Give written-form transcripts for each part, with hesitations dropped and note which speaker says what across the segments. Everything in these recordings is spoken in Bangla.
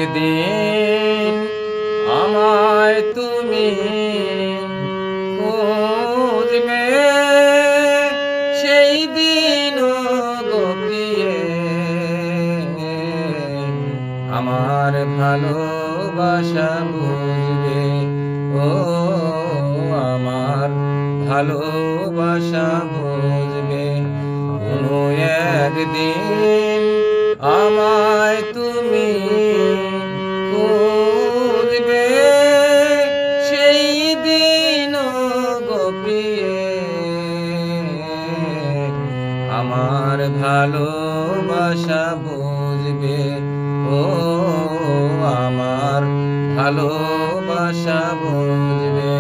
Speaker 1: একদিন আমায় তুমি খুঁজবে, সেই দিন গপিয়ে আমার ভালোবাসা বুঝবে। ও আমার ভালোবাসা বুঝবে। কোনো একদিন আমায় তুমি খুঁজবে, সেই দিন গপিয়ে আমার ভালোবাসা বুঝবে। ও আমার ভালোবাসা বুঝবে।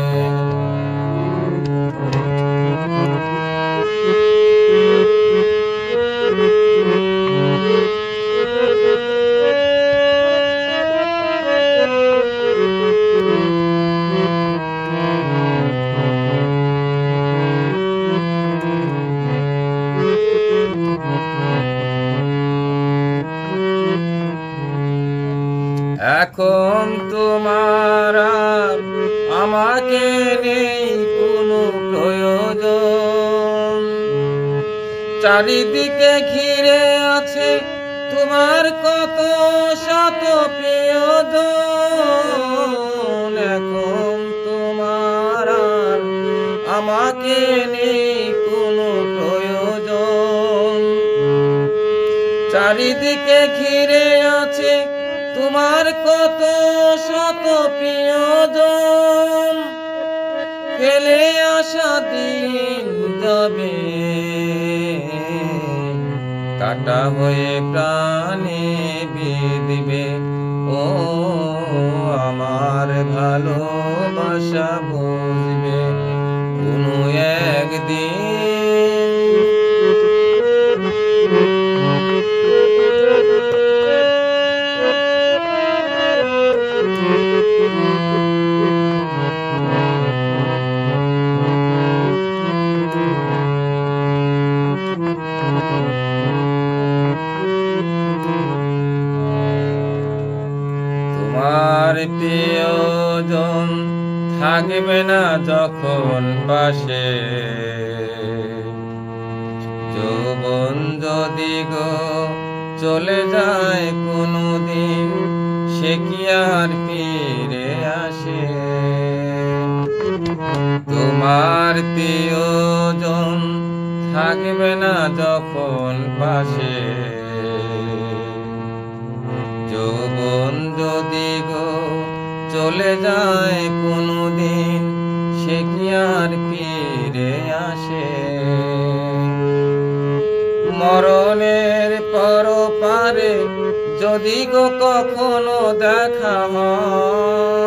Speaker 1: এখন তোমার আর আমাকে নেই কোনো প্রয়োজন, চারিদিকে ঘিরে আছে তোমার কত শত প্রিয়জন। এখন তোমার আর আমাকে নেই কোনো প্রয়োজন, চারিদিকে ঘিরে আছে তোমার কত শত প্রিয়জন। ফেলে আসা দিন যাবে, কাটা হয়ে প্রাণে বিঁধবে। ও আমার ভালোবাসা বুঝবে। কোনো একদিন তোমার প্রিয়জন থাকবে না যখন পাশে, যৌবন যদি গো চলে যায় কোনো দিন, সে কি আর ফিরে আসে? তোমার প্রিয়জন থাকবে না যখন পাশে, যৌবন যদি গো চলে যায় কোনো দিন, সে কি আর ফিরে আসে? মরণের পরপারে যদি গো কখনো দেখা হয়,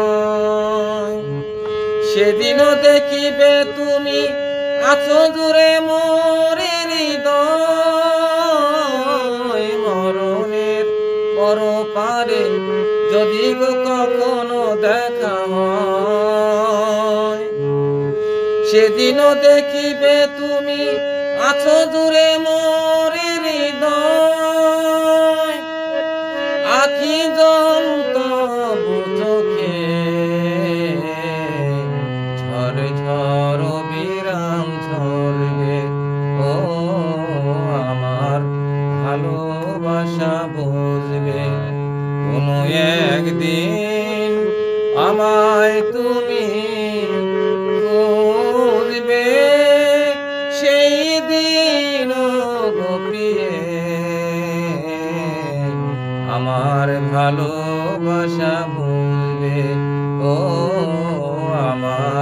Speaker 1: সেদিনও দেখিবে তুমি আছো দূরে মোরে হৃদয়। মরণের পরপারে যদি গো কখনো দেখা হয়, সেদিনও দেখিবে তুমি আছো দূরে মোরে হৃদয়। আখি তবু চোখে ঝড় ঝড় বিরাম ঝরবে। ও আমার ভালোবাসা বুঝবে। কোনো একদিন আমায় তুমি খুঁজবে, সেই দিন গপিয়ে আমার ভালোবাসা বুঝবে। ও আমার